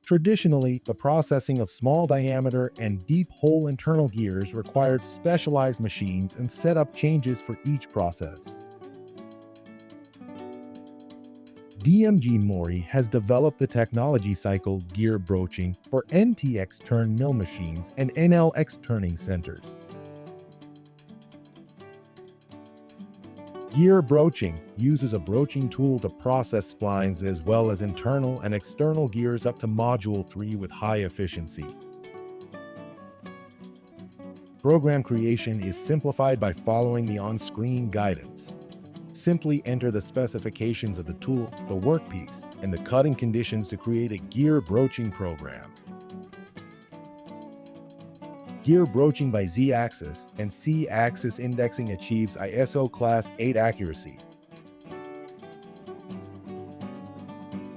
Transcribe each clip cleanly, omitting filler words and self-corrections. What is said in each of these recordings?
Traditionally, the processing of small diameter and deep hole internal gears required specialized machines and setup changes for each process. DMG MORI has developed the technology cycle gear broaching for NTX turn mill machines and NLX turning centers. Gear broaching uses a broaching tool to process splines as well as internal and external gears up to Module 3 with high efficiency. Program creation is simplified by following the on-screen guidance. Simply enter the specifications of the tool, the workpiece, and the cutting conditions to create a gear broaching program. Gear broaching by Z-axis and C-axis indexing achieves ISO Class 8 accuracy.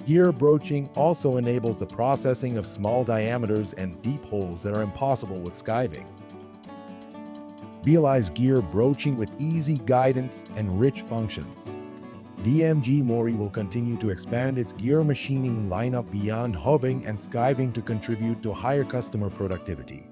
Gear broaching also enables the processing of small diameters and deep holes that are impossible with skiving. Realize gear broaching with easy guidance and rich functions. DMG MORI will continue to expand its gear machining lineup beyond hubbing and skiving to contribute to higher customer productivity.